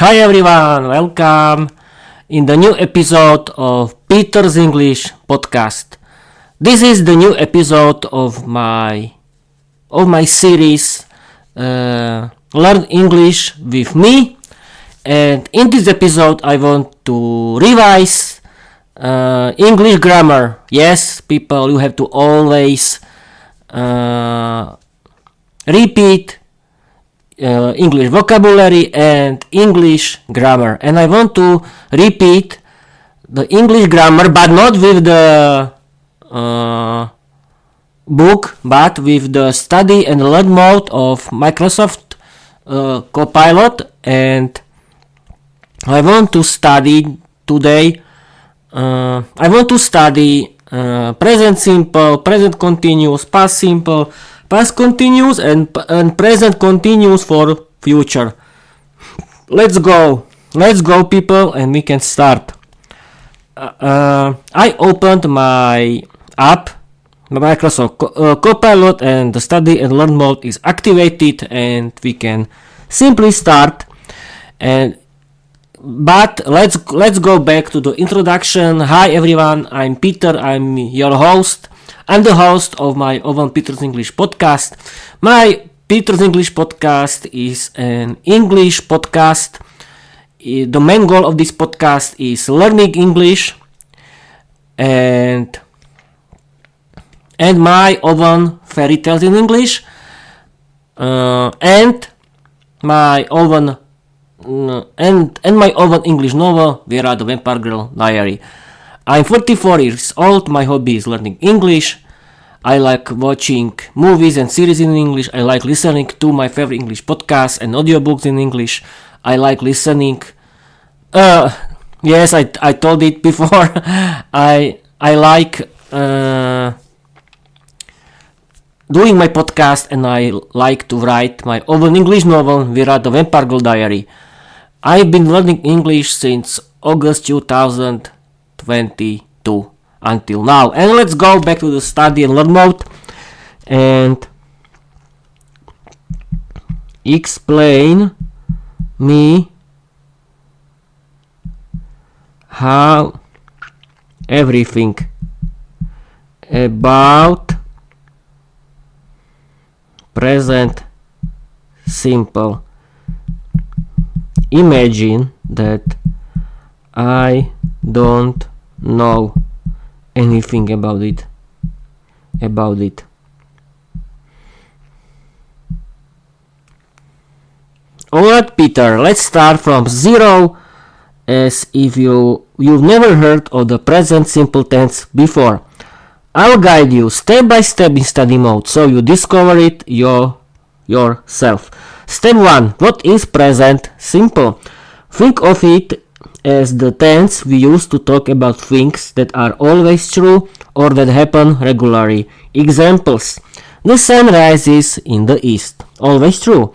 Hi everyone, welcome in the new episode of Peter's English podcast. This is the new episode of my series Learn English with me, and in this episode I want to revise English grammar. Yes, people, you have to always repeat English vocabulary and English grammar, and I want to repeat the English grammar, but not with the book, but with the study and learn mode of Microsoft Copilot. And I want to study today. I want to study present simple, present continuous, past simple, past continuous, and present continuous for future. Let's go, people, and we can start. I opened my app, Microsoft Copilot, and the study and learn mode is activated, and we can simply start. But let's go back to the introduction. Hi everyone, I'm Peter. I'm your host. I'm the host of my own Peter's English podcast. My Peter's English podcast is an English podcast. The main goal of this podcast is learning English and my own fairy tales in English and my own English novel, Vera the Vampire Girl Diary. I'm 44 years old. My hobby is learning English. I like watching movies and series in English. I like listening to my favorite English podcasts and audiobooks in English. I like listening. Yes, I told it before. I like doing my podcast, and I like to write my own English novel, Vera the Vampire Girl Diary. I've been learning English since August 2022 until now. And let's go back to the study and learn mode and explain me how everything about present simple. Imagine that I don't know anything about it. Alright, Peter, let's start from zero, as if you've never heard of the present simple tense before. I'll guide you step by step in study mode, so you discover it yourself. Step 1. What is present simple? Think of it as the tense we use to talk about things that are always true or that happen regularly. Examples: the sun rises in the east. Always true.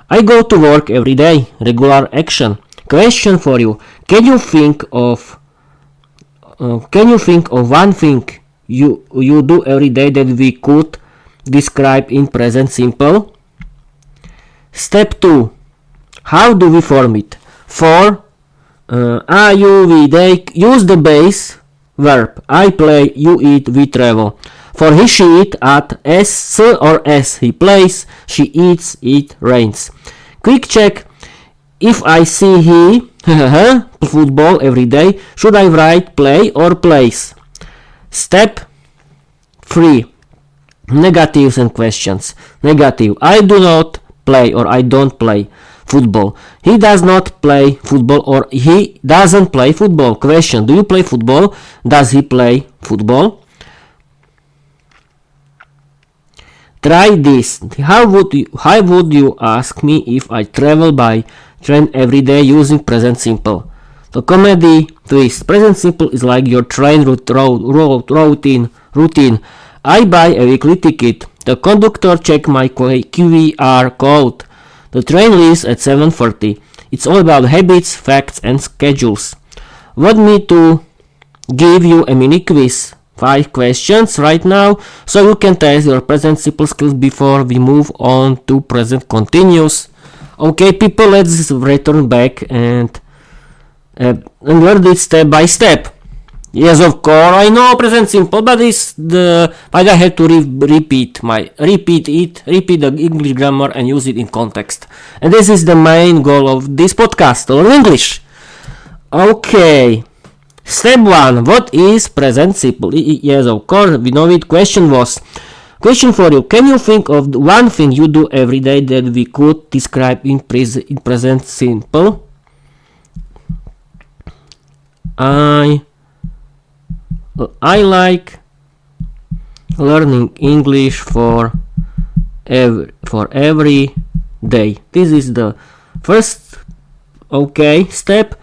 I go to work every day. Regular action. Question for you: Can you think of one thing you do every day that we could describe in present simple? Step 2. How do we form it? For we, they, use the base verb. I play, you eat, we travel. For he, she, it, at, s or s, he plays, she eats, it rains. Quick check. If I see he football every day, should I write play or plays? Step 3. Negatives and questions. Negative: I do not play or I don't play football. He does not play football or he doesn't play football. Question: do you play football? Does he play football? Try this. How would you ask me if I travel by train every day using present simple? The comedy twist. Present simple is like your train routine. I buy a weekly ticket. The conductor checked my QR code. The train leaves at 7:30. It's all about habits, facts, and schedules. Want me to give you a mini quiz? 5 questions right now, so you can test your present simple skills before we move on to present continuous. Okay, people, let's return back and learn it step by step. Yes, of course, I know present simple, but I have to repeat the English grammar and use it in context. And this is the main goal of this podcast, learn English. Okay. Step 1. What is present simple? Yes, of course, we know it. Question for you. Can you think of one thing you do every day that we could describe in present simple? I like learning English for every day. This is the first step.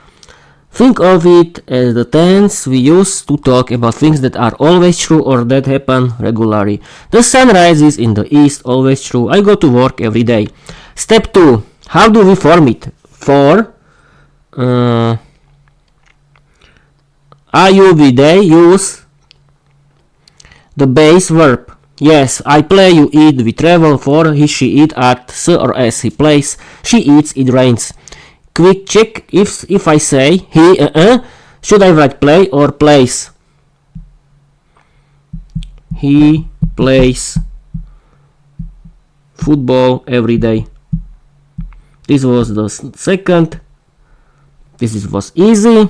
Think of it as the tense we use to talk about things that are always true or that happen regularly. The sun rises in the east, always true. I go to work every day. Step 2. How do we form it? For IUVD, use the base verb. Yes, I play, you eat, we travel. For he, she, eat, at, s or s. He plays, she eats, it rains. Quick check if I say he, should I write play or plays? He plays football every day. This was the second. This was easy.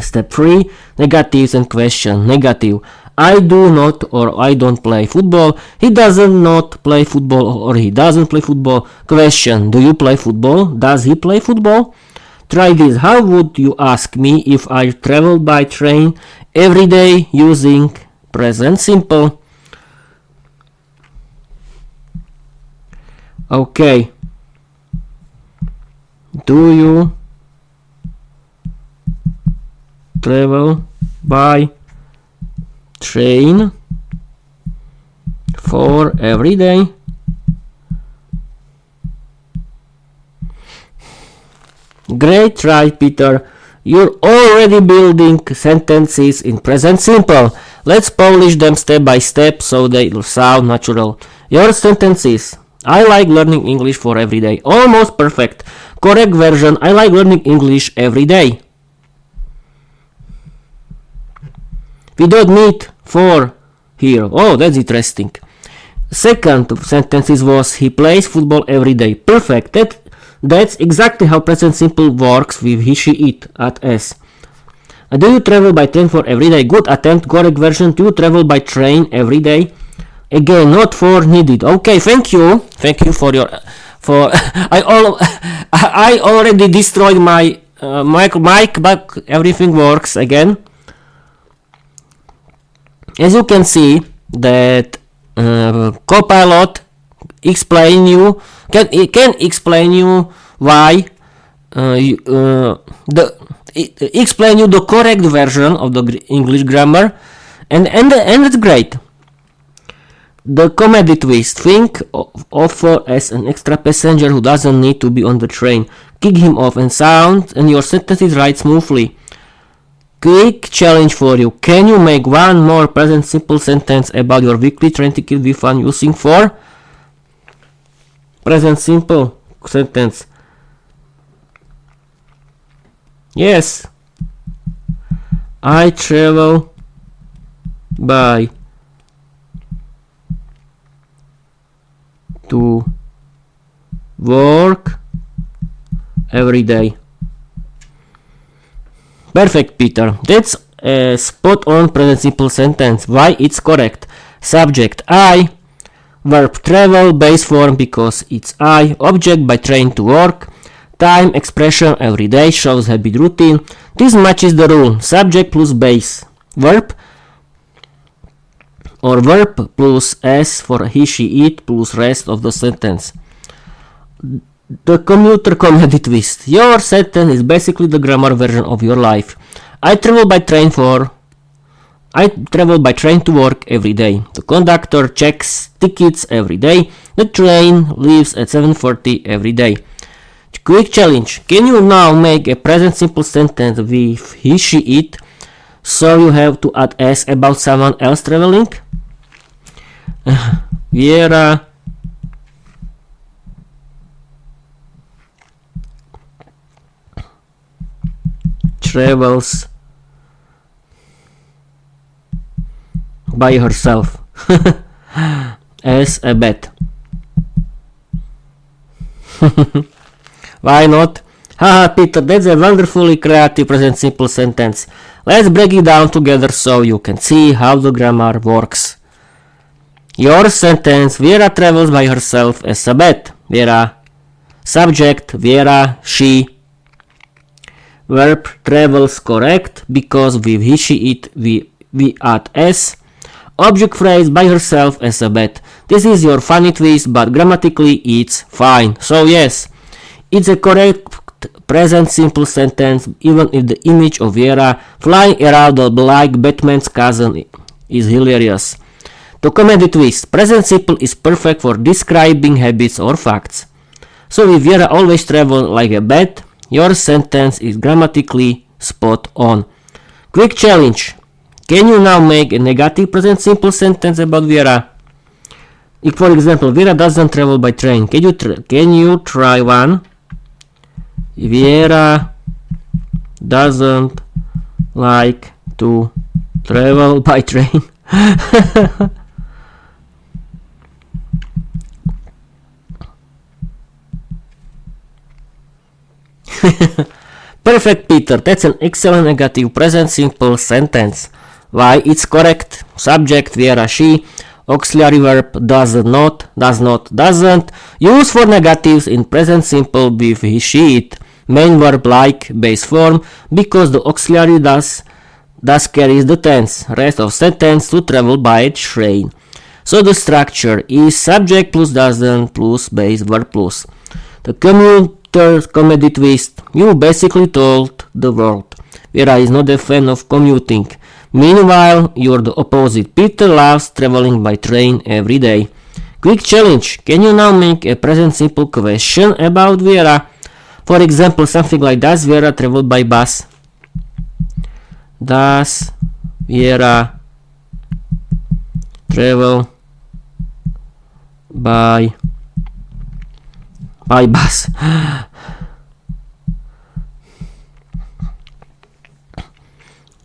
Step 3. Negatives and question. Negative. I do not or I don't play football. He doesn't not play football or he doesn't play football. Question. Do you play football? Does he play football? Try this. How would you ask me if I travel by train every day using present simple? Okay. Do you travel by train for every day? Great try, Peter. You're already building sentences in present simple. Let's polish them step by step so they will sound natural. Your sentences. I like learning English for every day. Almost perfect. Correct version. I like learning English every day. We don't need for here. Oh, that's interesting. Second sentence was he plays football every day. Perfect. That's exactly how present simple works with he, she, it at s. Do you travel by train for every day? Good attempt. Correct version. Do you travel by train every day? Again, not for needed. Okay, thank you. Thank you for your I already destroyed my mic, but everything works again. As you can see that Copilot can explain you why explain you the correct version of the English grammar, and it's great. The comedy twist. Think of as an extra passenger who doesn't need to be on the train. Kick him off and your sentences write smoothly. Quick challenge for you. Can you make one more present simple sentence about your weekly train ticket with fun using for present simple sentence? Yes. I travel by to work every day. Perfect, Peter. That's a spot on present simple sentence. Why it's correct. Subject I, verb travel, base form because it's I, object by train to work, time expression every day shows habit routine. This matches the rule. Subject plus base verb or verb plus s for he, she, it plus rest of the sentence. The commuter comedy twist. Your sentence is basically the grammar version of your life. I travel by train to work every day. The conductor checks tickets every day. The train leaves at 7:40 every day. Quick challenge. Can you now make a present simple sentence with he, she, it? So you have to add s about someone else traveling. Viera travels by herself as a bat. Why not? Haha, Peter, that's a wonderfully creative present simple sentence. Let's break it down together so you can see how the grammar works. Your sentence, Vera travels by herself as a bat. Vera. Subject, Vera, she. Verb, travels, correct, because with he, she, it, we add s. Object phrase, by herself as a bat. This is your funny twist, but grammatically it's fine. So yes, it's a correct present simple sentence, even if the image of Vera flying around like Batman's cousin is hilarious. The comedy twist, present simple is perfect for describing habits or facts. So if Vera always travels like a bat, your sentence is grammatically spot on. Quick challenge. Can you now make a negative present simple sentence about Vera? If, for example, Vera doesn't travel by train, can you try one? Vera doesn't like to travel by train. Perfect, Peter. That's an excellent negative present simple sentence. Why? It's correct. Subject, Vera, she. Auxiliary verb, does not, doesn't. Use for negatives in present simple with he, she, it. Main verb like, base form, because the auxiliary does carries the tense. Rest of sentence, to travel by train. So the structure is subject plus doesn't plus base verb plus. The comedy twist. You basically told the world Vera is not a fan of commuting. Meanwhile, you're the opposite. Peter loves traveling by train every day. Quick challenge. Can you now make a present simple question about Vera? For example, something like, does Vera travel by bus? Does Vera travel by bus?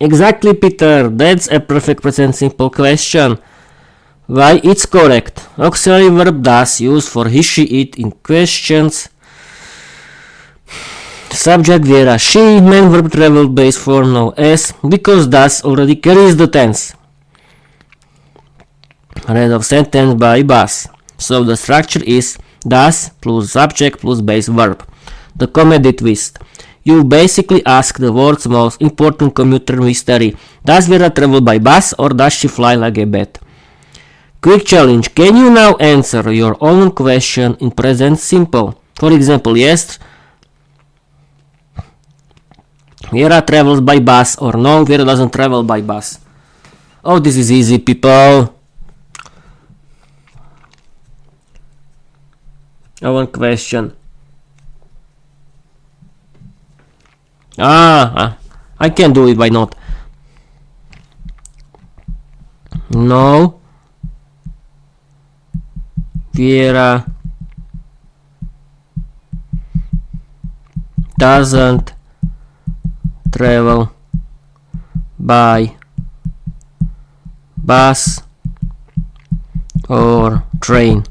Exactly, Peter. That's a perfect present simple question. Why? It's correct. Auxiliary verb does used for he, she, it in questions. Subject Vera, she. Main verb travel base form no s, because does already carries the tense. Rest of sentence by bus. So the structure is does plus subject plus base verb. The comedy twist. You basically ask the world's most important commuter mystery. Does Vera travel by bus or does she fly like a bat? Quick challenge. Can you now answer your own question in present simple? For example, yes, Vera travels by bus, or no, Vera doesn't travel by bus. Oh, this is easy, people. One question. I can do it, why not? No, Vera doesn't travel by bus or train.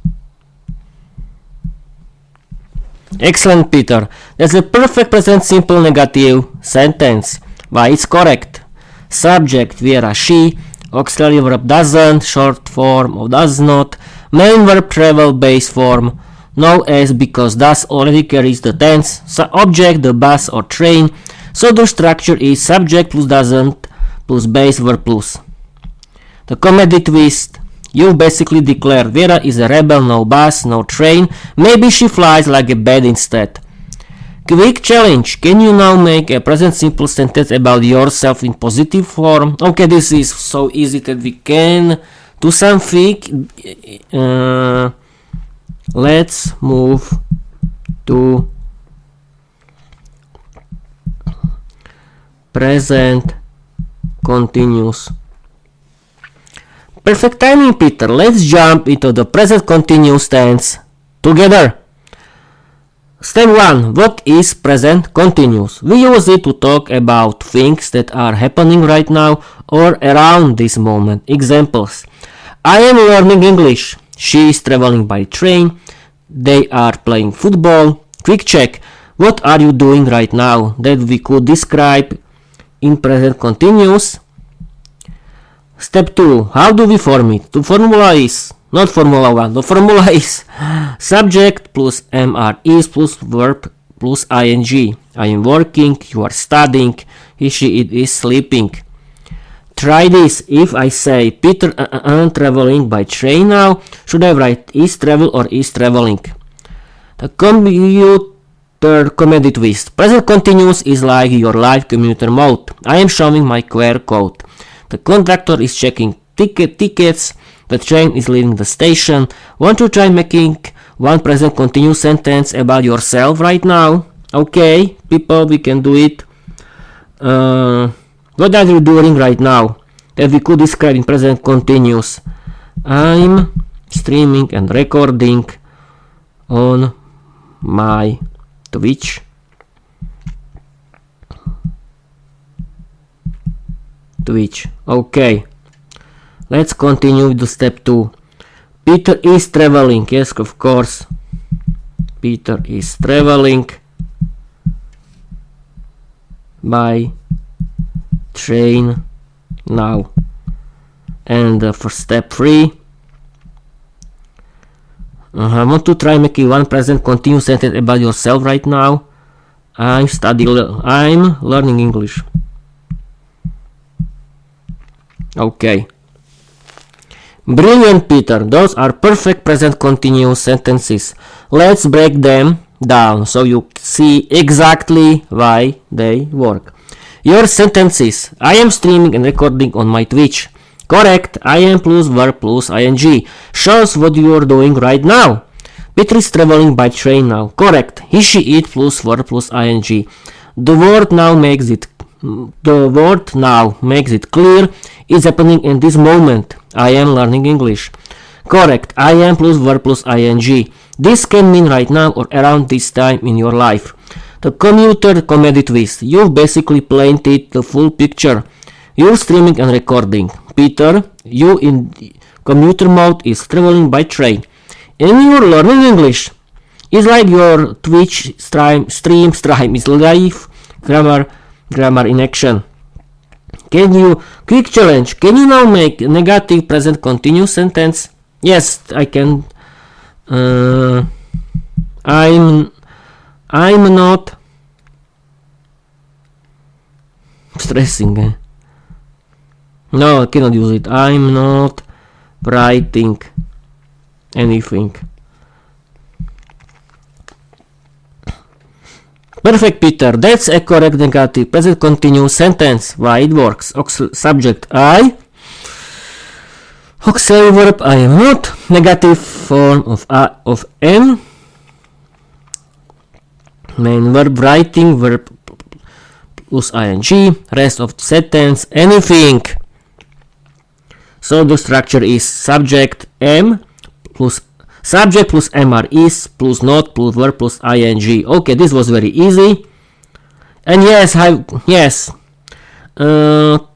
Excellent, Peter. That's a perfect present simple negative sentence. Why? It's correct. Subject Vera, she. Auxiliary verb doesn't, short form of does not. Main verb travel base form no s, because does already carries the tense. So object the bus or train. So the structure is subject plus doesn't plus base verb plus. The comedy twist. You basically declare Vera is a rebel, no bus, no train. Maybe she flies like a bat instead. Quick challenge. Can you now make a present simple sentence about yourself in positive form? Okay, this is so easy that we can do something. Let's move to present continuous. Perfect timing, Peter. Let's jump into the present continuous tense together. Step 1. What is present continuous? We use it to talk about things that are happening right now or around this moment. Examples. I am learning English. She is traveling by train. They are playing football. Quick check. What are you doing right now? That we could describe in present continuous. Step 2. How do we form it? The formula is not Formula 1. The formula is subject plus MR is plus verb plus ing. I am working, you are studying, he, she, it is sleeping. Try this. If I say Peter traveling by train now, should I write is travel or is traveling? The commuter comedy twist. Present continuous is like your live commuter mode. I am showing my QR code. The conductor is checking tickets. The train is leaving the station. Want to try making one present continuous sentence about yourself right now? Okay, people, we can do it. What are you doing right now? That we could describe in present continuous. I'm streaming and recording on my Twitch. Okay. Let's continue with step 2. Peter is traveling. Yes, of course. Peter is traveling by train now. And for step 3, I want to try making one present continuous sentence about yourself right now. I'm learning English. Okay. Brilliant, Peter. Those are perfect present continuous sentences. Let's break them down so you see exactly why they work. Your sentences. I am streaming and recording on my Twitch. Correct. I am plus verb plus ing. Shows what you are doing right now. Peter is traveling by train now. Correct. He, she, it plus verb plus ing. The word now makes it clear it's happening in this moment. I am learning English. Correct. I am plus verb plus ing. This can mean right now or around this time in your life. The commuter comedy twist. You've basically painted the full picture. You're streaming and recording. Peter, you in commuter mode is traveling by train. And you're learning English. It's like your Twitch stream is live grammar in action. Quick challenge. Can you now make a negative present continuous sentence? Yes, I can. I'm not stressing. No, I cannot use it. I'm not writing anything. Perfect, Peter. That's a correct negative present continuous sentence. Why it works? Subject I. Auxiliary verb I am not. Negative form of am. Main verb writing verb plus ing. Rest of the sentence anything. So the structure is subject am plus subject plus mr is plus not plus verb plus ing. Okay, this was very easy. And yes,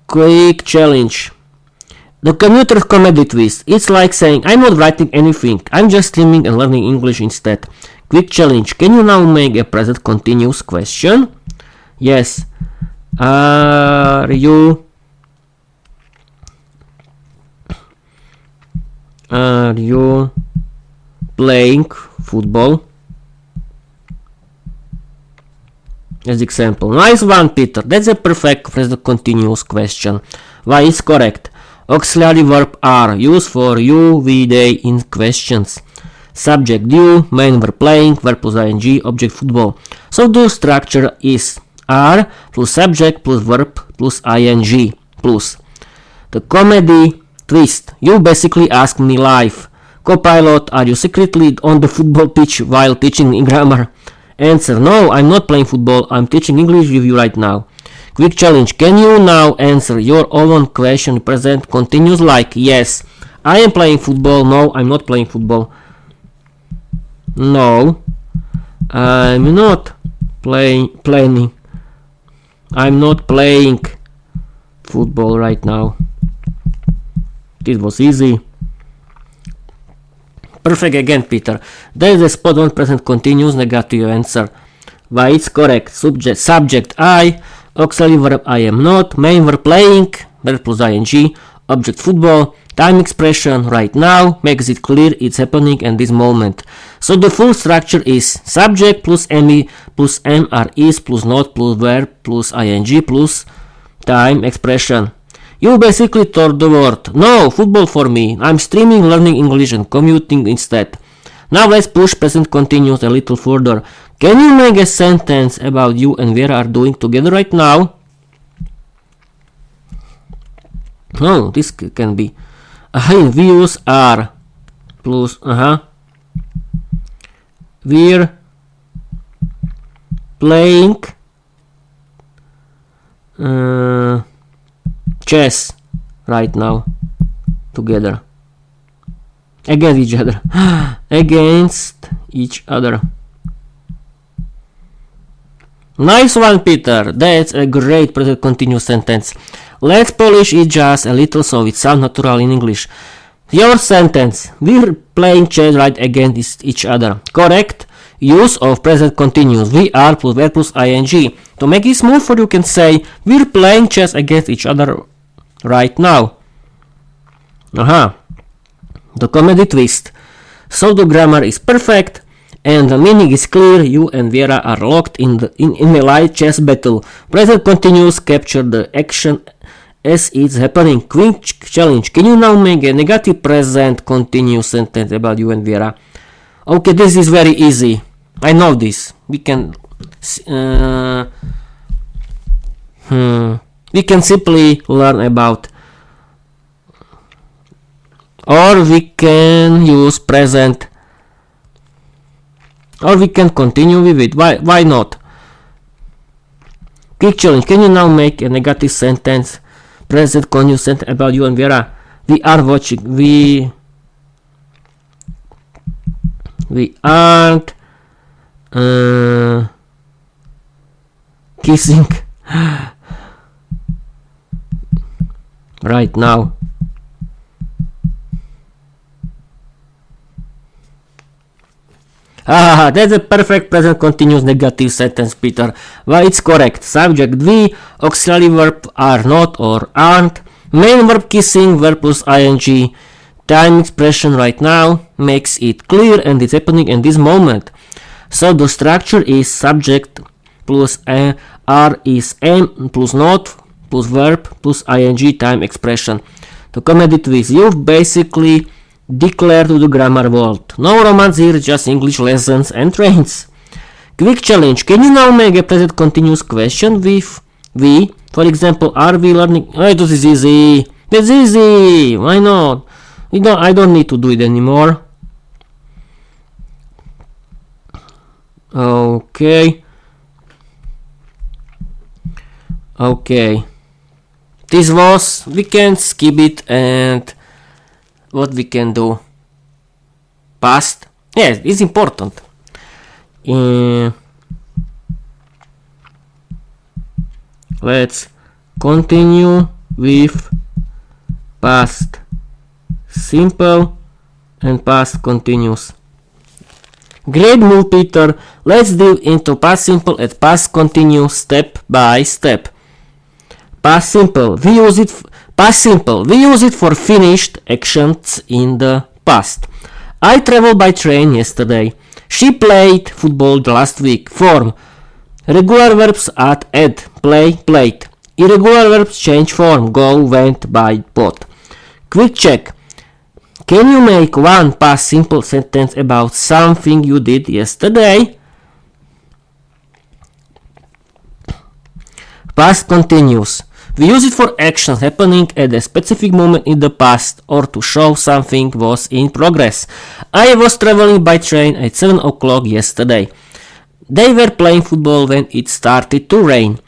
quick challenge. The commuter comedy twist. It's like saying I'm not writing anything. I'm just streaming and learning English instead. Quick challenge. Can you now make a present continuous question? Yes. Are you playing football? As example. Nice one, Peter. That's a perfect present continuous question. Why is correct? Auxiliary verb are used for you, we, they in questions. Subject you, main verb playing, verb plus ing, object football. So the structure is are plus subject plus verb plus ing plus. The comedy twist. You basically ask me live. Copilot, are you secretly on the football pitch while teaching grammar? Answer, no, I'm not playing football, I'm teaching English with you right now. Quick challenge, can you now answer your own question present continuous like yes, I am playing football, no, I'm not playing football. No, I'm not planning. I'm not playing football right now. This was easy. Perfect again, Peter. There is a spot on present continuous negative answer. Why it's correct. Subject I, auxiliary verb I am not, main verb playing, verb plus ing, object football, time expression right now, makes it clear it's happening at this moment. So the full structure is subject plus me plus are is plus not plus verb plus ing plus time expression. You basically told the world, no, football for me, I'm streaming, learning English and commuting instead. Now let's push present continuous a little further. Can you make a sentence about you and Vera are doing together right now? Oh, this can be. Views are plus, we're playing chess right now together. Against each other. Against each other. Nice one, Peter. That's a great present continuous sentence. Let's polish it just a little so it sounds natural in English. Your sentence. We're playing chess right against each other. Correct use of present continuous. We are plus verb plus ing. To make it smoother, you can say we're playing chess against each other right now. The comedy twist. So the grammar is perfect and the meaning is clear. You and Vera are locked in a light chess battle. Present continuous capture the action as it's happening. Quick challenge. Can you now make a negative present continuous sentence about you and Vera? Okay, this is very easy. I know this. We can simply learn about, or we can use present, or we can continue with it. Why not? Quick challenge. Can you now make a negative sentence, present continuous sentence about you and Vera? We are watching. We aren't kissing right now. That's a perfect present continuous negative sentence, Peter. Well, it's correct. Subject we, auxiliary verb are not or aren't, main verb kissing, verb plus ing, time expression right now makes it clear and it's happening in this moment. So the structure is subject plus are is am plus not plus verb plus ing, time expression. To comedy twist, you've basically declared to the grammar world. No romance here, just English lessons and trains. Quick challenge. Can you now make a present continuous question with we? For example, are we learning? Oh, this is easy. That's easy. Why not? I don't need to do it anymore. Okay. This was, we can skip it, and what we can do? Past. Yes, it's important. Let's continue with past simple and past continuous. Great move, Peter. Let's dive into past simple and past continuous step by step. Past simple. We use it for finished actions in the past. I traveled by train yesterday. She played football last week. Form. Regular verbs add, play, played. Irregular verbs change form. Go, went, buy, bought. Quick check. Can you make one past simple sentence about something you did yesterday? Past continuous. We use it for actions happening at a specific moment in the past or to show something was in progress. I was traveling by train at 7 o'clock yesterday. They were playing football when it started to rain.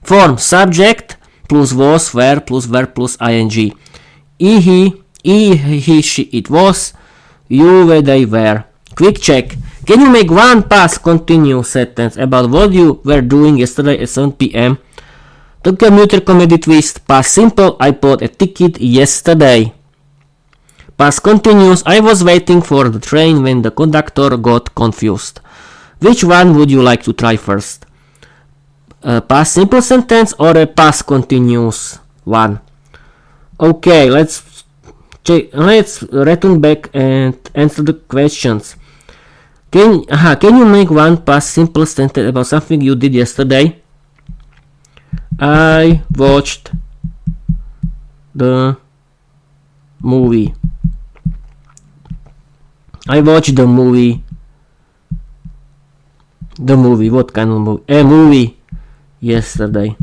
Form subject plus was, were plus verb plus ing. He, she, it was. You, where they were. Quick check. Can you make one past continuous sentence about what you were doing yesterday at 7 p.m.? The commuter comedy twist. Past simple, I bought a ticket yesterday. Past continuous, I was waiting for the train when the conductor got confused. Which one would you like to try first? A past simple sentence or a past continuous one? Okay, let's return back and answer the questions. Can you make one past simple sentence about something you did yesterday? I watched the movie. I watched the movie. The movie. What kind of movie? A movie yesterday.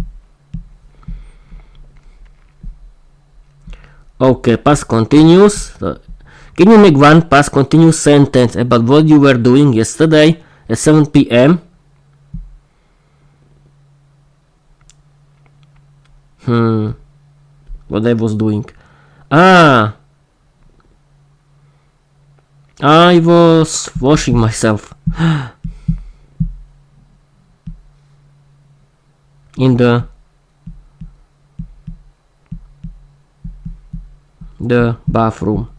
Okay, past continuous. Can you make one past continuous sentence about what you were doing yesterday at 7 p.m.? What I was doing? I was washing myself in the bathroom.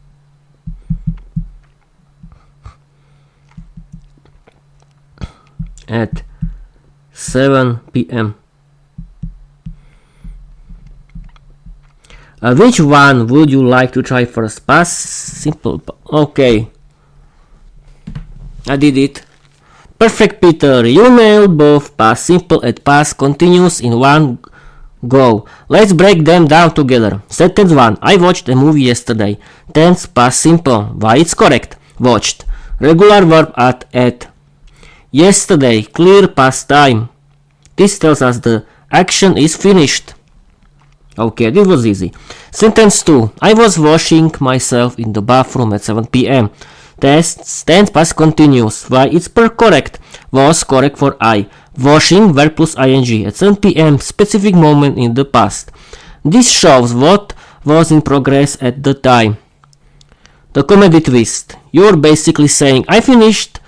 At 7 p.m. Which one would you like to try first? Past simple. Okay. I did it. Perfect, Peter. You nailed both past simple and past continuous in one go. Let's break them down together. Sentence 1. I watched a movie yesterday. Tense past simple. Why it's correct? Watched. Regular verb at. Yesterday. Clear past time. This tells us the action is finished. Okay, this was easy. Sentence 2. I was washing myself in the bathroom at 7 p.m. Tense past continuous. Why it's correct? Was correct for I. Washing verb plus ing at 7 p.m. specific moment in the past. This shows what was in progress at the time. The comedy twist. You're basically saying I finished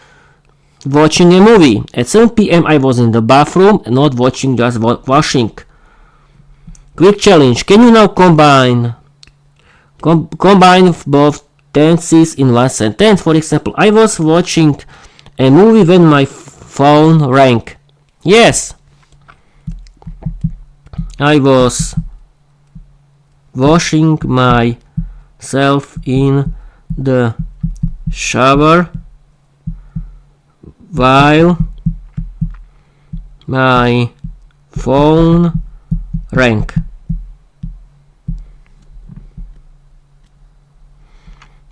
watching a movie. At 7 p.m. I was in the bathroom, not watching, just washing. Quick challenge. Can you now combine both tenses in one sentence? For example, I was watching a movie when my phone rang. Yes. I was washing myself in the shower while my phone rang.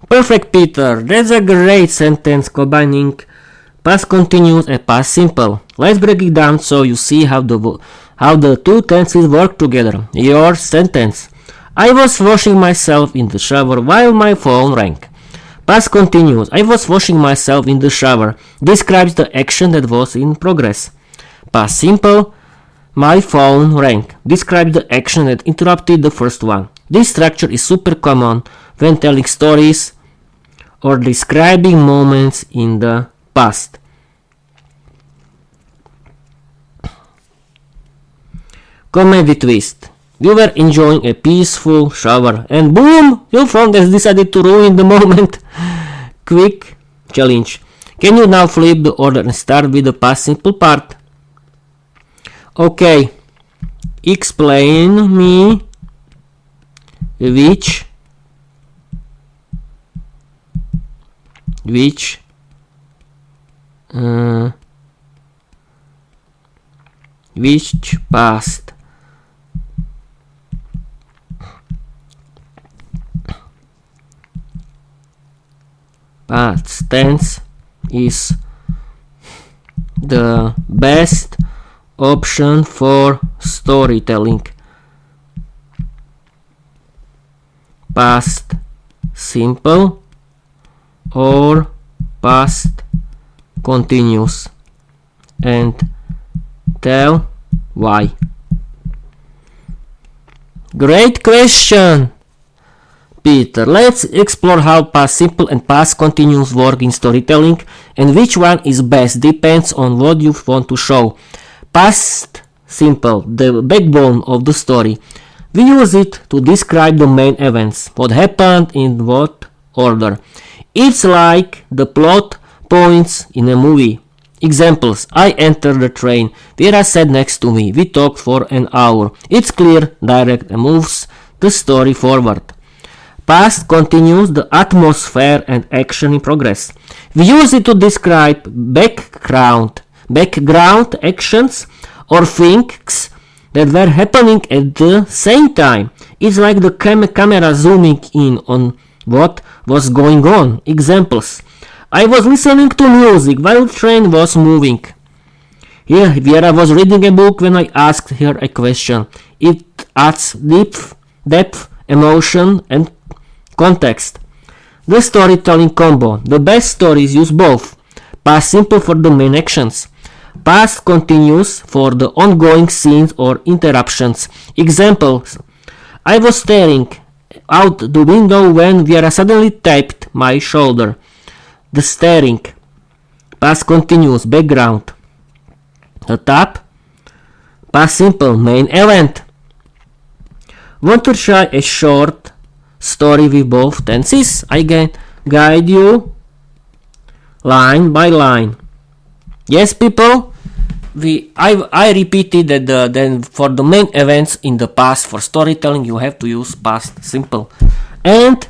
Perfect, Peter. That's a great sentence combining past continuous and past simple. Let's break it down so you see how the two tenses work together. Your sentence. I was washing myself in the shower while my phone rang. Past continuous. I was washing myself in the shower describes the action that was in progress. Past simple. My phone rang describes the action that interrupted the first one. This structure is super common when telling stories or describing moments in the past. Comedy twist. You were enjoying a peaceful shower and boom! Your phone has decided to ruin the moment. Quick challenge. Can you now flip the order and start with the past simple part? Okay. Explain me which past tense is the best option for storytelling. Past simple or past continuous, and tell why. Great question, Peter, let's explore how past simple and past continuous work in storytelling, and which one is best depends on what you want to show. Past simple, the backbone of the story. We use it to describe the main events, what happened in what order. It's like the plot points in a movie. Examples: I entered the train, Vera sat next to me, we talked for an hour. It's clear, direct, and moves the story forward. Past continues the atmosphere and action in progress. We use it to describe background actions or things that were happening at the same time. It's like the camera zooming in on what was going on. Examples: I was listening to music while the train was moving. Here, Vera was reading a book when I asked her a question. It adds depth, emotion, and context. The storytelling combo. The best stories use both. Past simple for the main actions. Past continuous for the ongoing scenes or interruptions. Examples: I was staring out the window when Vera suddenly tapped my shoulder. The staring. Past continuous, background. The tap. Past simple, main event. Want to try a short story with both tenses? I can guide you line by line. Yes, people, I repeated that then for the main events in the past, for storytelling, you have to use past simple, and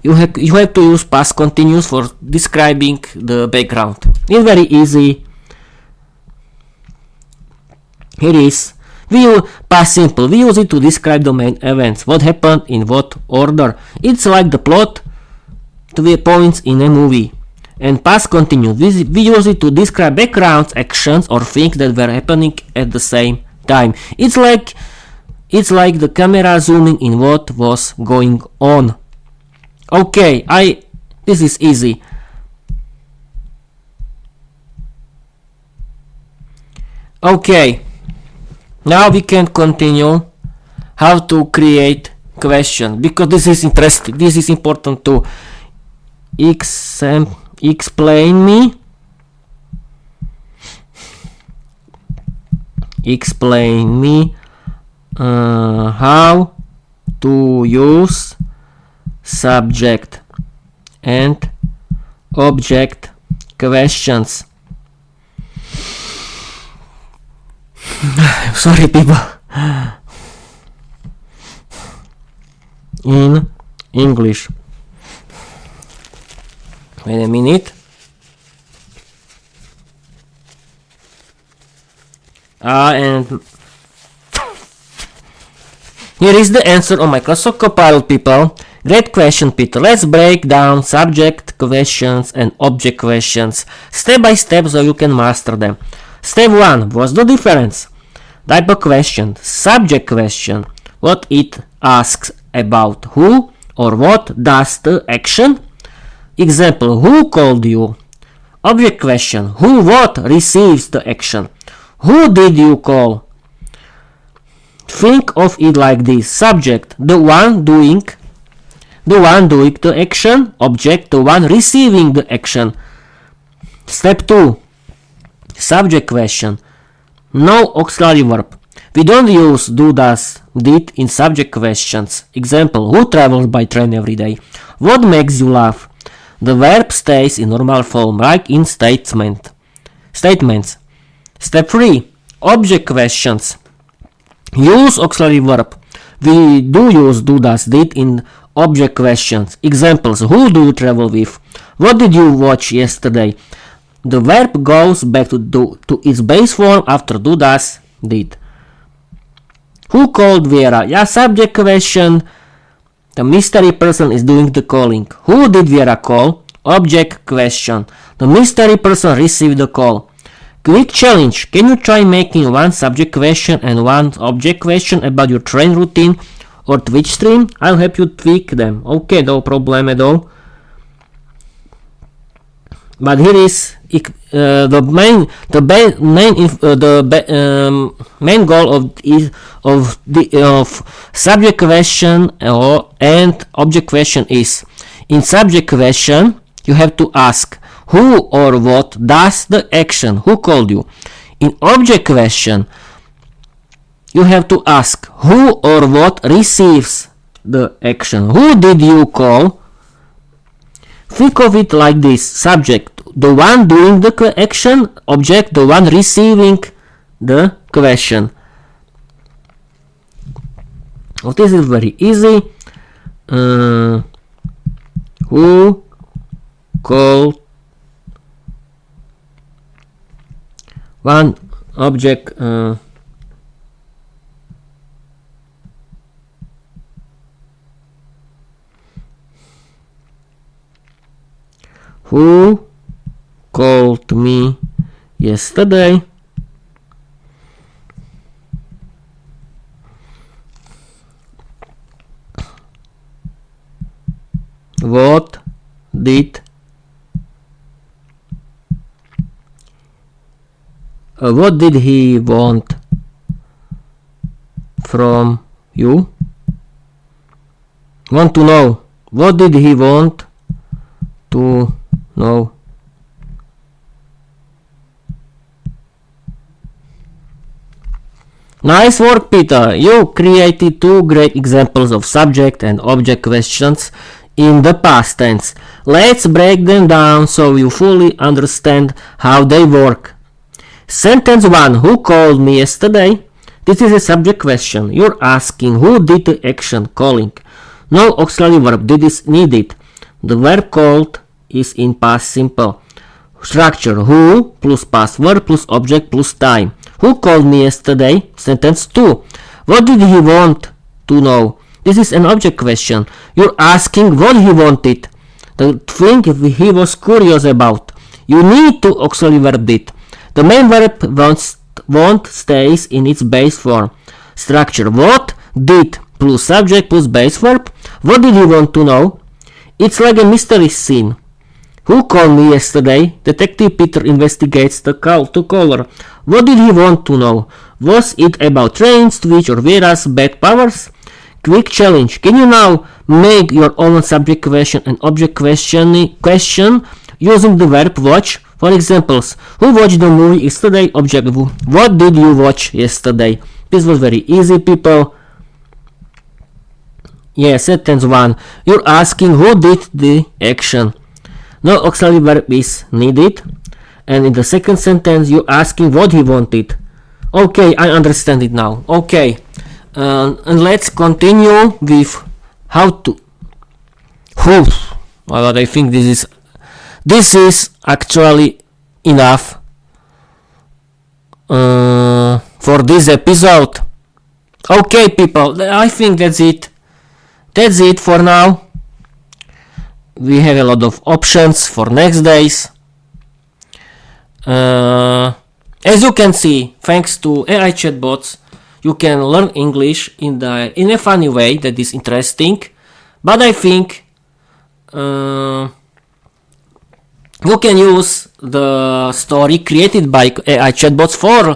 you have to use past continuous for describing the background. It's very easy. Here is we use past simple. We use it to describe the main events, what happened in what order. It's like the plot to the points in a movie. And past continuous, we use it to describe backgrounds, actions, or things that were happening at the same time. It's like the camera zooming in what was going on. Okay, this is easy. Okay, now we can continue how to create question, because this is interesting. This is important to explain me how to use subject and object questions. Sorry, people. In English. Wait a minute. And here is the answer on Microsoft Copilot, people. Great question, Peter. Let's break down subject questions and object questions step by step so you can master them. Step 1. What's the difference? Type of question. Subject question. What it asks about who or what does the action. Example: who called you? Object question: who what receives the action? Who did you call? Think of it like this: subject, the one doing the action; object, the one receiving the action. Step 2. Subject question. No auxiliary verb. We don't use do, does, did in subject questions. Example: who travels by train every day? What makes you laugh? The verb stays in normal form, like in statements. Step 3. Object questions. Use auxiliary verb. We do use do, does, did in object questions. Examples: who do you travel with? What did you watch yesterday? The verb goes back to its base form after do, does, did. Who called Vera? Yeah, subject question. The mystery person is doing the calling. Who did Vera call? Object question. The mystery person received the call. Quick challenge. Can you try making one subject question and one object question about your train routine or Twitch stream? I'll help you tweak them. Okay, no problem at all. But here is main goal of subject question and object question is, in subject question you have to ask who or what does the action, who called you. In object question you have to ask who or what receives the action, who did you call. Think of it like this: subject, the one doing the action; object, the one receiving the question. Well, this is very easy. Who called one object who called me yesterday? What did he want from you? Want to know. What did he want to know? Nice work, Peter. You created two great examples of subject and object questions in the past tense. Let's break them down so you fully understand how they work. Sentence 1. Who called me yesterday? This is a subject question. You're asking who did the action, calling. No auxiliary verb is needed. The verb called is in past simple. Structure: who plus past verb plus object plus time. Who called me yesterday? Sentence 2. What did he want to know? This is an object question. You're asking what he wanted, the thing he was curious about. You need to auxiliary verb did. The main verb want stays in its base form. Structure: what did plus subject plus base verb. What did he want to know? It's like a mystery scene. Who called me yesterday? Detective Peter investigates the caller. What did he want to know? Was it about trains, Twitch, or Vera's bad powers? Quick challenge. Can you now make your own subject question and object question using the verb watch? For examples: who watched the movie yesterday? Object: what did you watch yesterday? This was very easy, people. Yeah, sentence 1. You're asking who did the action. No auxiliary verb is needed. And in the second sentence, you're asking what he wanted. Okay, I understand it now. Okay, and let's continue with how to. Well, I think this is actually enough for this episode. Okay, people, I think that's it. That's it for now. We have a lot of options for next days. As you can see, thanks to AI chatbots, you can learn English in a funny way that is interesting. But I think you can use the story created by AI chatbots for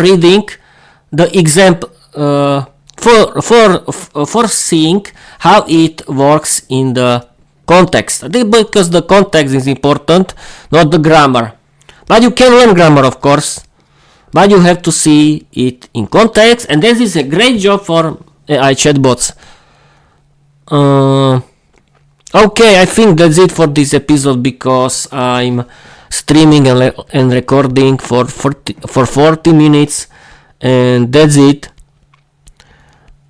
reading the example. For seeing how it works in the context, because the context is important, not the grammar. But you can learn grammar, of course, but you have to see it in context, and this is a great job for AI chatbots. Okay, I think that's it for this episode, because I'm streaming and recording for 40 minutes, and that's it.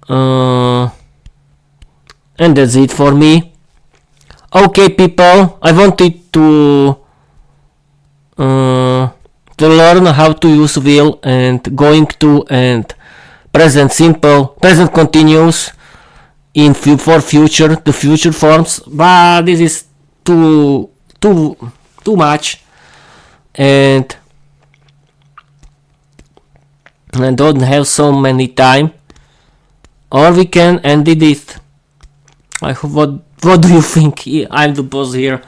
And that's it for me. Okay, people, I wanted to learn how to use will and going to and present simple, present continuous for the future forms, but this is too much, and I don't have so many time. Or we can end it. What do you think? I'm the boss here.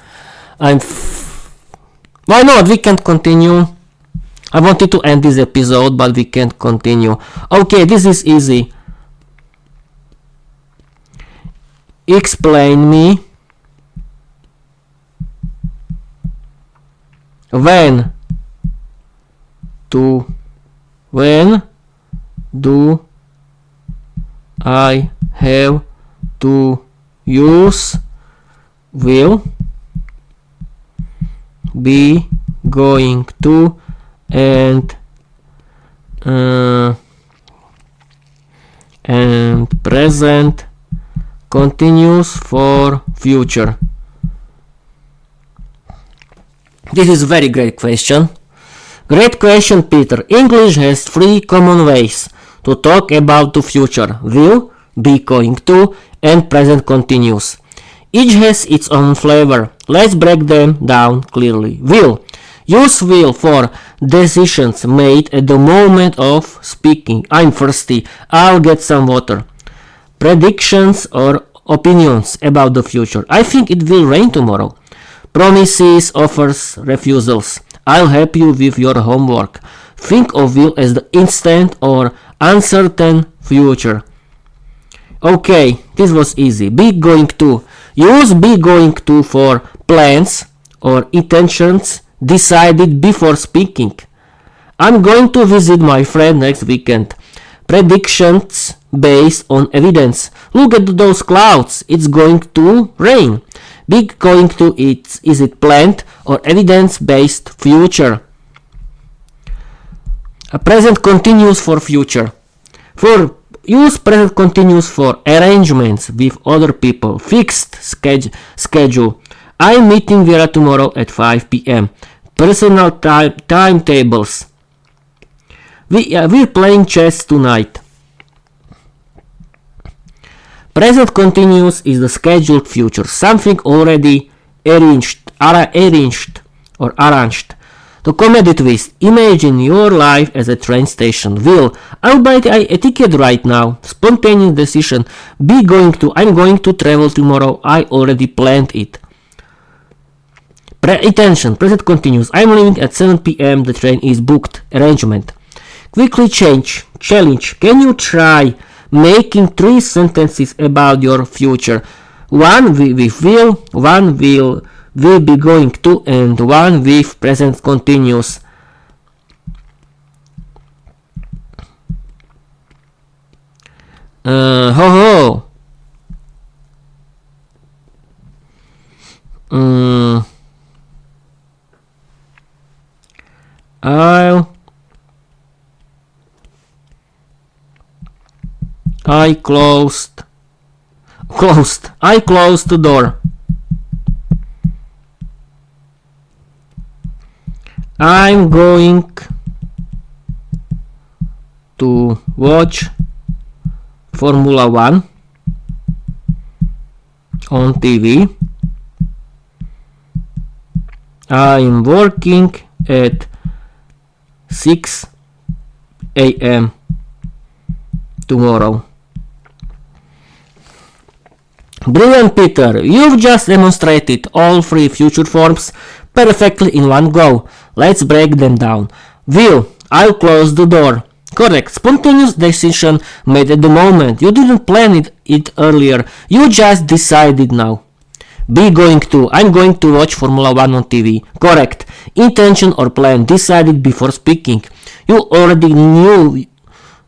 Why not? We can't continue. I wanted to end this episode, but we can't continue. Okay, this is easy. Explain me when do I have to use will, be going to, and present continuous for future. This is a very great question. Great question, Peter. English has 3 common ways to talk about the future: will, be going to, and present continuous. Each has its own flavor. Let's break them down clearly. Will. Use will for decisions made at the moment of speaking. I'm thirsty. I'll get some water. Predictions or opinions about the future. I think it will rain tomorrow. Promises, offers, refusals. I'll help you with your homework. Think of will as the instant or uncertain future. Okay, this was easy. Be going to. Use be going to for plans or intentions decided before speaking. I'm going to visit my friend next weekend. Predictions based on evidence. Look at those clouds. It's going to rain. Be going to it. Is it planned or evidence-based future? A present continuous for future. Use present continuous for arrangements with other people. Fixed schedule. I'm meeting Vera tomorrow at 5 p.m. Personal timetables. We're playing chess tonight. Present continuous is the scheduled future, something already arranged. The comedy twist. Imagine your life as a train station. Will. I'll buy a ticket right now. Spontaneous decision. Be going to. I'm going to travel tomorrow. I already planned it. Attention. Present continuous. I'm leaving at 7 p.m. The train is booked. Arrangement. Quickly challenge. Can you try making 3 sentences about your future? 1 with will, 1 will be going to, and 1 with present continuous. I closed the door. I'm going to watch Formula 1 on TV. I'm working at 6 a.m. tomorrow. Brilliant, Peter. You've just demonstrated all 3 future forms perfectly in one go. Let's break them down. Will. I'll close the door. Correct. Spontaneous decision made at the moment. You didn't plan it earlier. You just decided now. Be going to. I'm going to watch Formula 1 on TV. Correct. Intention or plan decided before speaking. You already knew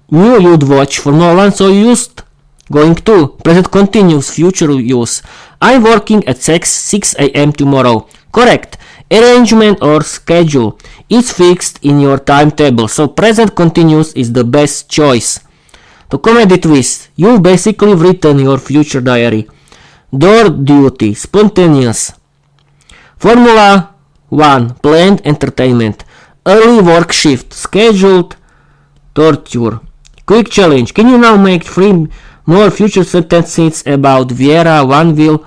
you'd watch Formula 1, so you used going to. Present continuous future use. I'm working at 6 a.m. tomorrow. Correct. Arrangement or schedule. It's fixed in your timetable, so present continuous is the best choice. The comedy twist. You basically written your future diary. Door duty. Spontaneous. Formula 1. Planned entertainment. Early work shift. Scheduled torture. Quick challenge. Can you now make 3 more future sentences about Viera? 1 will.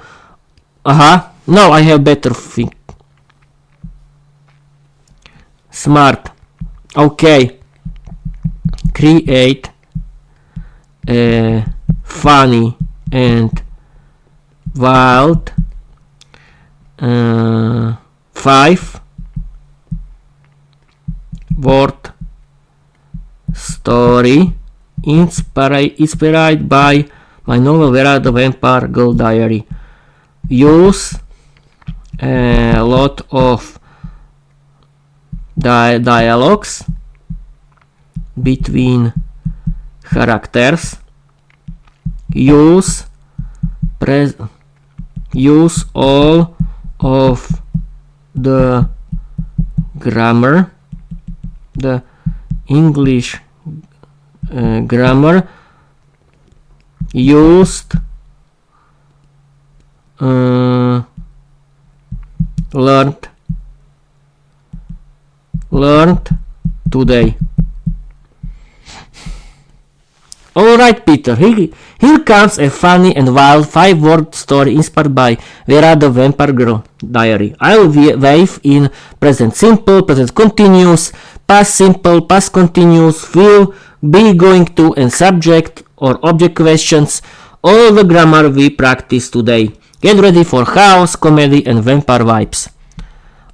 No, I have better thing. Smart. Okay. Create a funny and wild 5 word story inspired by my novel Vera the Vampire Girl Diary. Use a lot of dialogues between characters. Use all of the grammar, the English grammar used learned today. Alright, Peter, here comes a funny and wild 5-word story inspired by Vera the Vampire Girl Diary. I'll wave in present simple, present continuous, past simple, past continuous, will, be, going to, and subject or object questions. All the grammar we practice today. Get ready for chaos, comedy, and vampire vibes.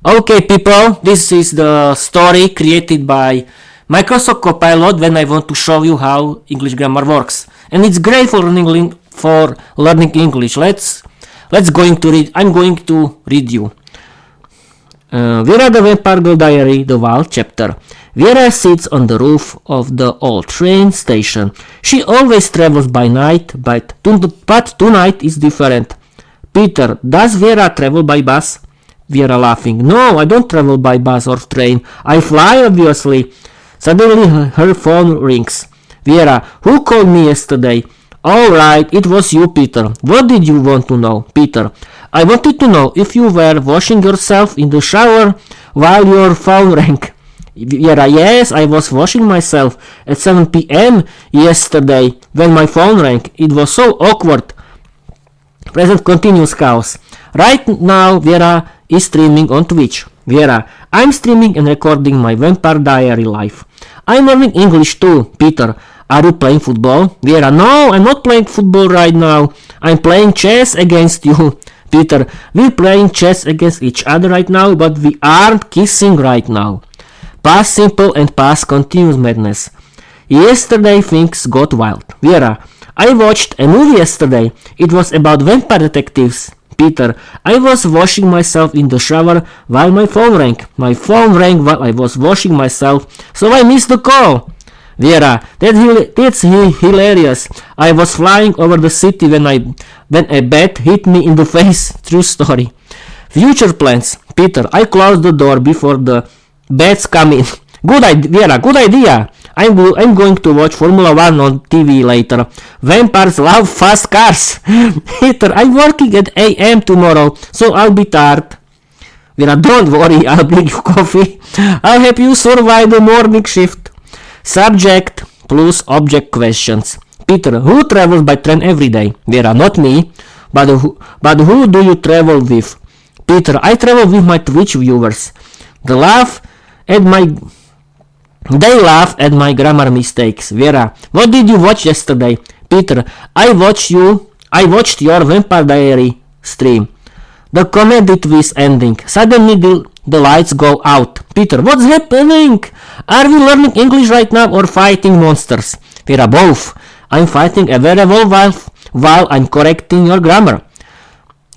Okay, people, this is the story created by Microsoft Copilot when I want to show you how English grammar works, and it's great for learning English. Let's going to read. I'm going to read you. Vera the Vampire Girl Diary, the Wild Chapter. Vera sits on the roof of the old train station. She always travels by night, but tonight is different. Peter, does Vera travel by bus? Vera laughing. No, I don't travel by bus or train. I fly, obviously. Suddenly her phone rings. Vera, who called me yesterday? All right, it was you, Peter. What did you want to know? Peter, I wanted to know if you were washing yourself in the shower while your phone rang. Vera, yes, I was washing myself at 7 p.m. yesterday when my phone rang. It was so awkward. Present continuous chaos. Right now, Vera is streaming on Twitch. Vera, I'm streaming and recording my Vampire Diary live. I'm learning English too. Peter, are you playing football? Vera, no, I'm not playing football right now. I'm playing chess against you. Peter, we're playing chess against each other right now, but we aren't kissing right now. Past simple and past continuous madness. Yesterday things got wild. Vera, I watched a movie yesterday. It was about vampire detectives. Peter, I was washing myself in the shower while my phone rang. My phone rang while I was washing myself, so I missed the call. Vera, that's hilarious. I was flying over the city when a bat hit me in the face. True story. Future plans. Peter, I closed the door before the bats come in. Good idea, Vera, good idea. I'm going to watch Formula 1 on TV later. Vampires love fast cars. Peter, I'm working at AM tomorrow, so I'll be tired. Vera, don't worry, I'll bring you coffee. I'll help you survive the morning shift. Subject plus object questions. Peter, who travels by train every day? Vera, not me. But who do you travel with? Peter, I travel with my Twitch viewers. They laugh at my grammar mistakes. Vera, what did you watch yesterday? Peter, I watched your Vampire Diary stream. The comedy twist ending. Suddenly the lights go out. Peter, what's happening? Are we learning English right now or fighting monsters? Vera, both. I'm fighting a werewolf while I'm correcting your grammar.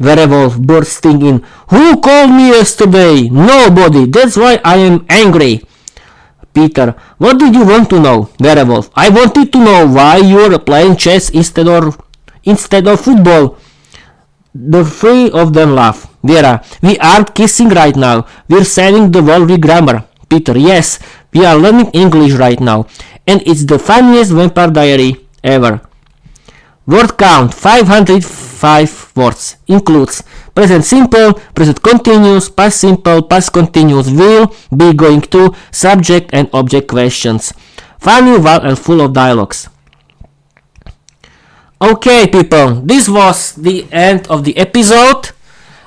Werewolf bursting in. Who called me yesterday? Nobody. That's why I am angry. Peter, what did you want to know? Werewolf, I wanted to know why you're playing chess instead of football. The three of them laugh. Vera, we aren't kissing right now. We're saying the word grammar. Peter, yes, we are learning English right now. And it's the funniest Vampire Diary ever. Word count 505 words. Includes present simple, present continuous, past simple, past continuous, will, be, going to, subject and object questions. Funny, wild and full of dialogues. Okay, people, this was the end of the episode.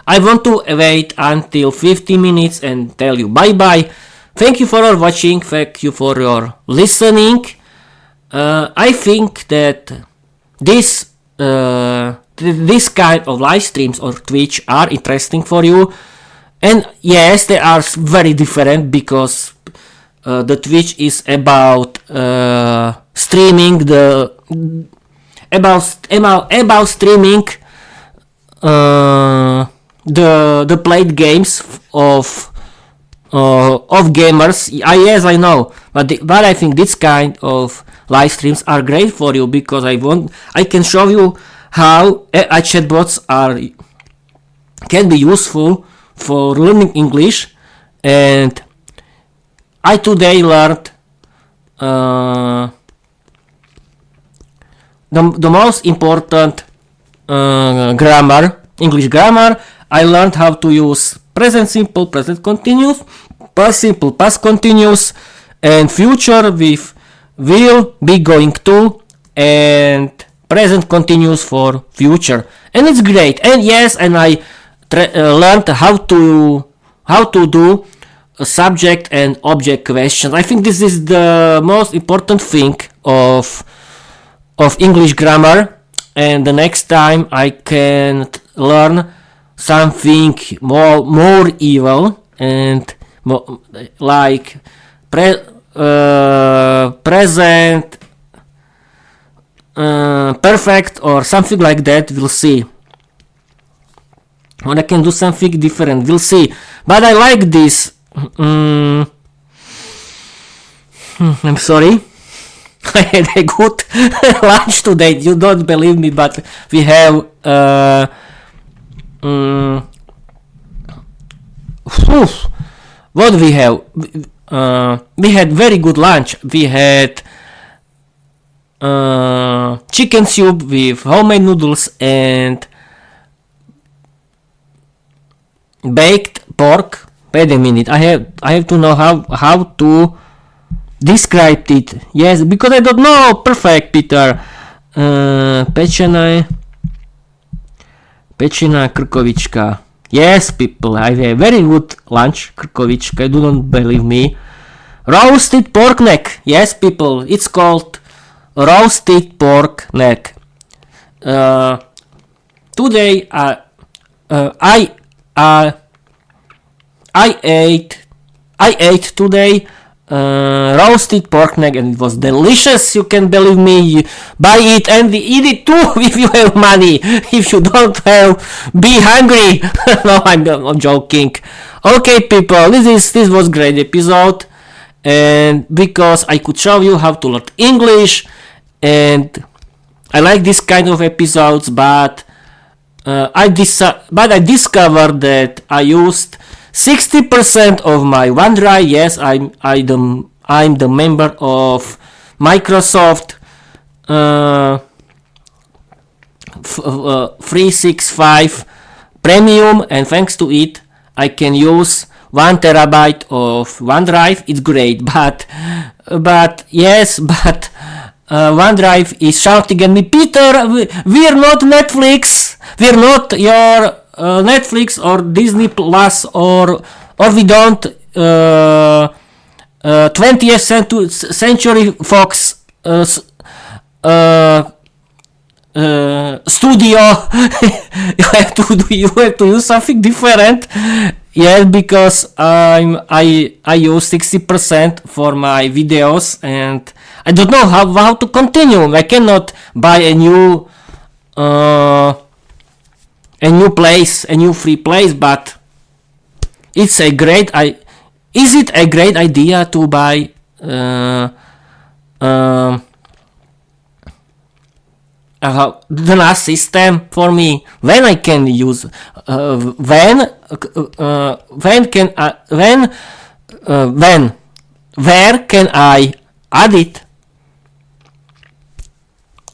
I want to wait until 50 minutes and tell you bye bye. Thank you for your watching. Thank you for your listening. I think that this this kind of live streams or Twitch are interesting for you. And yes, they are very different because the Twitch is about streaming about streaming the played games of gamers. Yes, I know, but I think this kind of live streams are great for you because I can show you how chatbots can be useful for learning English. And I today learned the most important grammar, English grammar. I learned how to use present simple, present continuous, past simple, past continuous, and future with will, be, going to, and present continuous for future. And it's great. And yes, and I learned how to do subject and object questions. I think this is the most important thing of English grammar. And the next time I can learn something more evil and like present perfect or something like that. We'll see. Or I can do something different. We'll see. But I like this. I'm sorry. I had a good lunch today. You don't believe me, but we have what we have? We had very good lunch. We had chicken soup with homemade noodles and baked pork. Wait a minute. I have to know how to describe it. Yes, because I don't know perfect, Peter. Pečená krkovička. Yes, people, I have very good lunch. Krkovička, do not believe me. Roasted pork neck. Yes, people, it's called roasted pork neck. Today I ate today roasted pork neck and it was delicious. You can believe me. Buy it and eat it too if you have money. If you don't have, be hungry. No, I'm joking. Okay, people, this was great episode, and because I could show you how to learn English, and I like this kind of episodes, but I discovered that I used 60% of my OneDrive. Yes, I'm the member of Microsoft 365 Premium, and thanks to it I can use 1 terabyte of OneDrive. It's great, but OneDrive is shouting at me, Peter, we're not Netflix, we're not your Netflix or Disney Plus, or we don't 20th Century Fox studio. you have to use something different. Yes, because I use 60% for my videos, and I don't know how to continue. I cannot buy a new free place, but is it a great idea to buy the NAS system for me? When I can use where can I add it?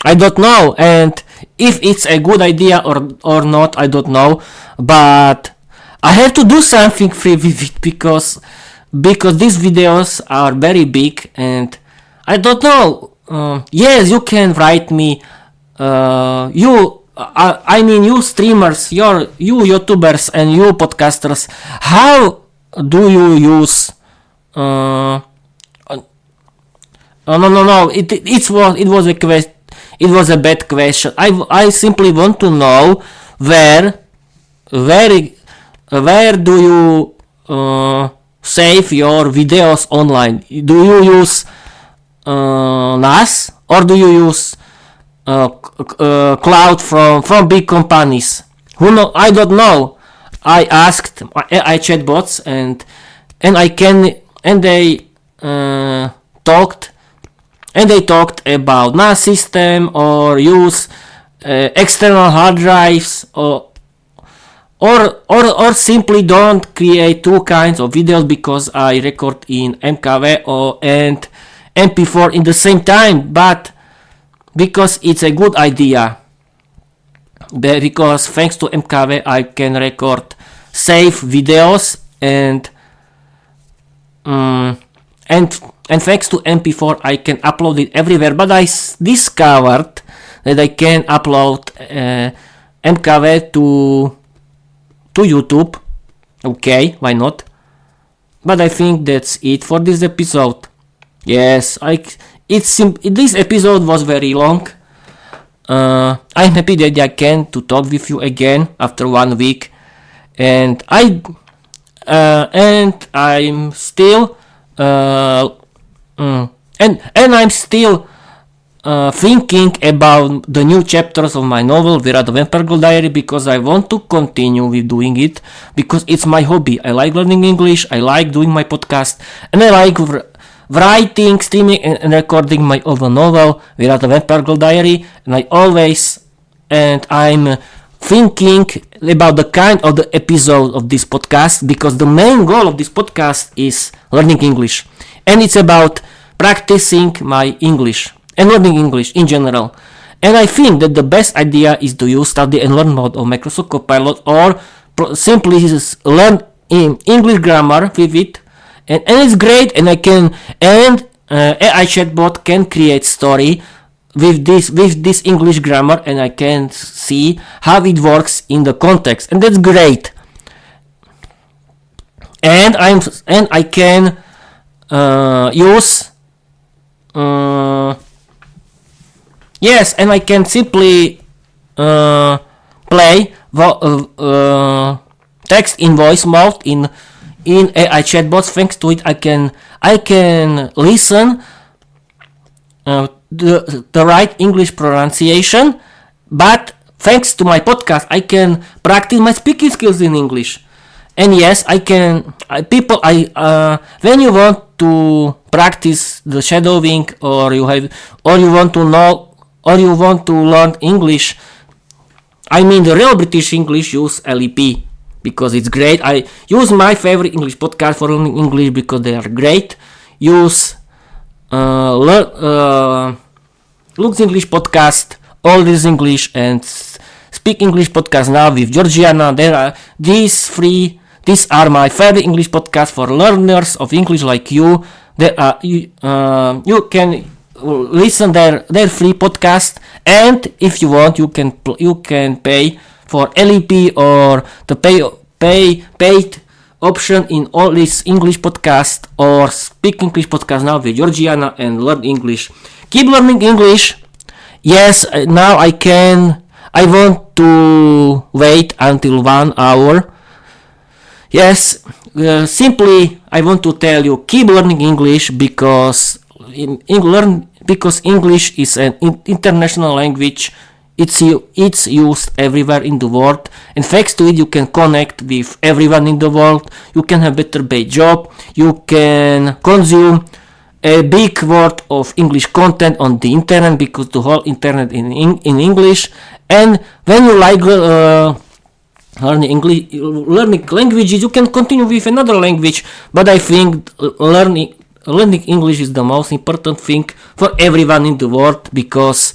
I don't know, and if it's a good idea or not, I don't know, but I have to do something free with it because these videos are very big, and I don't know. Yes, you can write me. You streamers, you YouTubers and you podcasters, how do you use? No. It was a question. it was a bad question. I simply want to know where do you save your videos online? Do you use NAS or do you use cloud from big companies? Who know? I don't know. I asked AI chatbots and they talked about NAS system or use external hard drives or simply don't create two kinds of videos because I record in MKV and MP4 in the same time, but because it's a good idea, because thanks to MKV I can record safe videos and thanks to MP4 I can upload it everywhere, but I discovered that I can upload MKV to YouTube. Okay, why not? But I think that's it for this episode. Yes, this episode was very long. I'm happy that I can to talk with you again after 1 week, and I'm still I'm still thinking about the new chapters of my novel Vera the Vampire Girl Diary, because I want to continue with doing it because it's my hobby. I like learning English, I like doing my podcast, and I like writing, streaming and recording my own novel Vera the Vampire Girl Diary, and I'm thinking about the kind of the episode of this podcast, because the main goal of this podcast is learning English, and it's about practicing my English and learning English in general. And I think that the best idea is to use study and learn mode of Microsoft Copilot, or simply just learn in English grammar with it, and it's great. And AI chatbot can create story with this English grammar, and I can see how it works in the context, and that's great. And I can use yes, and I can simply play text in voice mode in AI chatbots. Thanks to it, I can listen the right English pronunciation. But thanks to my podcast, I can practice my speaking skills in English. And yes, I can. When you want to practice the shadowing, or you want to know, or you want to learn English, I mean the real British English, use LEP because it's great. I use my favorite English podcast for learning English because they are great. Use Luke's English podcast, All This English, and Speak English podcast now with Georgiana. These are my favorite English podcasts for learners of English like you. You can listen their free podcast, and if you want, you can pay for LEP or the paid option in All This English podcast or Speak English podcast now with Georgiana and learn English. Keep learning English. Yes, now I want to wait until 1 hour. Yes, simply I want to tell you, keep learning English because English is an international language. It's used everywhere in the world, and thanks to it you can connect with everyone in the world. You can have better paid job. You can consume a big world of English content on the internet, because the whole internet in English. And when you like learning languages, you can continue with another language. But I think learning English is the most important thing for everyone in the world, because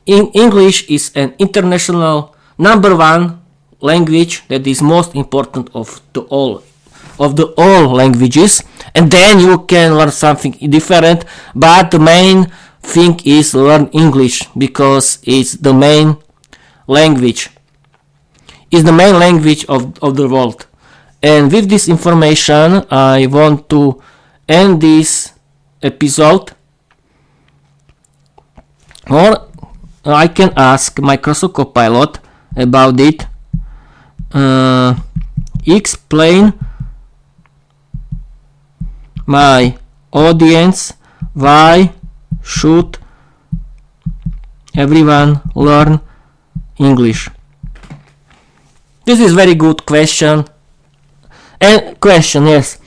English is an international number one language that is most important of all languages. And then you can learn something different, but the main thing is learn English because it's the main language. It's the main language of the world. And with this information, I want to end this episode. I can ask Microsoft Copilot about it. Explain my audience why should everyone learn English. This is very good question. And question, yes.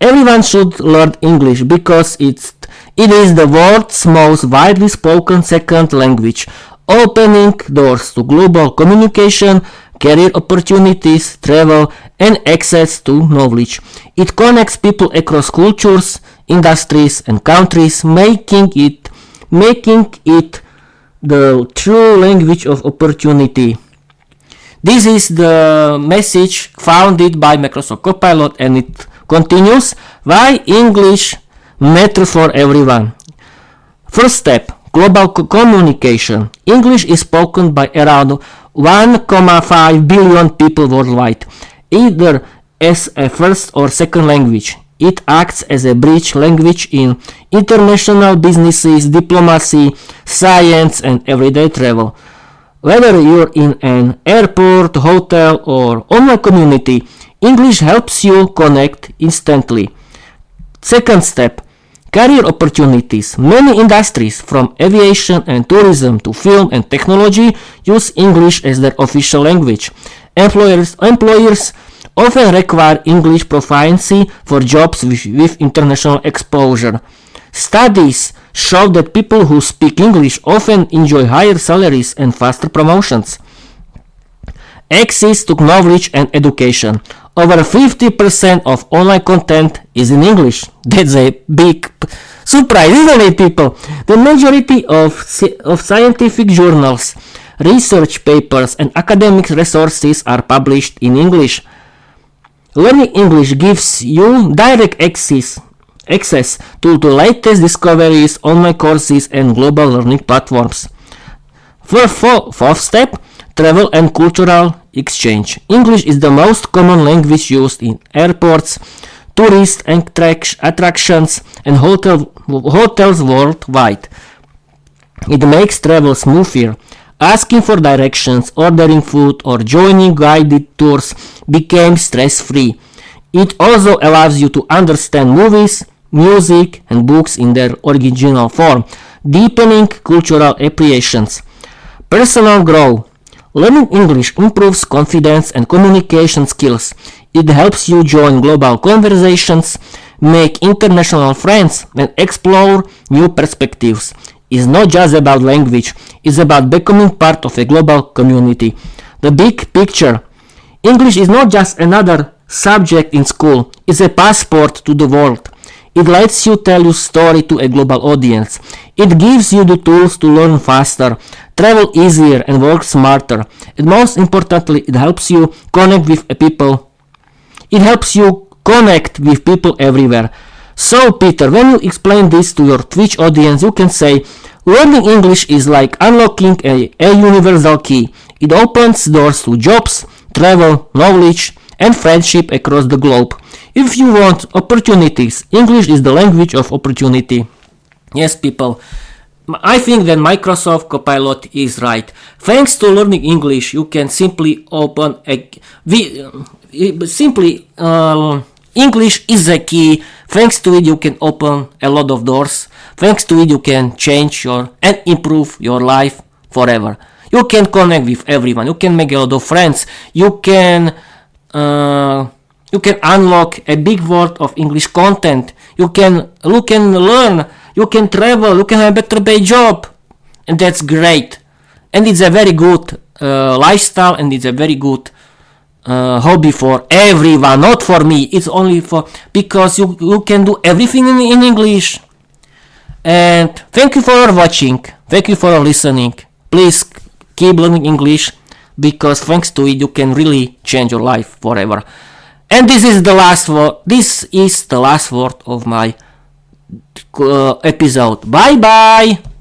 Everyone should learn English because it is the world's most widely spoken second language, opening doors to global communication, career opportunities, travel, and access to knowledge. It connects people across cultures, industries, and countries, making it the true language of opportunity. This is the message founded by Microsoft Copilot, and it continues why English matters for everyone. First step, global communication. English is spoken by around 1.5 billion people worldwide, either as a first or second language. It acts as a bridge language in international businesses, diplomacy, science, and everyday travel. Whether you're in an airport, hotel, or online community, English helps you connect instantly. Second step, career opportunities. Many industries, from aviation and tourism to film and technology, use English as their official language. Employers often require English proficiency for jobs with international exposure. Studies show that people who speak English often enjoy higher salaries and faster promotions. Access to knowledge and education. Over 50% of online content is in English. That's a big surprise, isn't it, people? The majority of scientific journals, research papers, and academic resources are published in English. Learning English gives you direct access to the latest discoveries, online courses, and global learning platforms. Fourth step, travel and cultural exchange. English is the most common language used in airports, tourist attractions, and hotels worldwide. It makes travel smoother. Asking for directions, ordering food, or joining guided tours became stress-free. It also allows you to understand movies, music, and books in their original form, deepening cultural appreciations. Personal growth. Learning English improves confidence and communication skills. It helps you join global conversations, make international friends, and explore new perspectives. It's not just about language, it's about becoming part of a global community. The big picture. English is not just another subject in school, it's a passport to the world. It lets you tell your story to a global audience. It gives you the tools to learn faster, travel easier, and work smarter. And most importantly, it helps you connect with people. It helps you connect with people everywhere. So, Peter, when you explain this to your Twitch audience, you can say, learning English is like unlocking a universal key. It opens doors to jobs, travel, knowledge, and friendship across the globe. If you want opportunities, English is the language of opportunity. Yes, people, I think that Microsoft Copilot is right. Thanks to learning English, you can simply English is a key. Thanks to it, you can open a lot of doors. Thanks to it, you can change and improve your life forever. You can connect with everyone. You can make a lot of friends. You can unlock a big world of English content. You can learn. You can travel. You can have a better paid job, and that's great. And it's a very good lifestyle, and it's a very good hobby for everyone, not for me. It's only because you can do everything in English. And thank you for watching. Thank you for listening. Please keep learning English, because thanks to it you can really change your life forever. And this is the last word. This is the last word of my episode. Bye bye.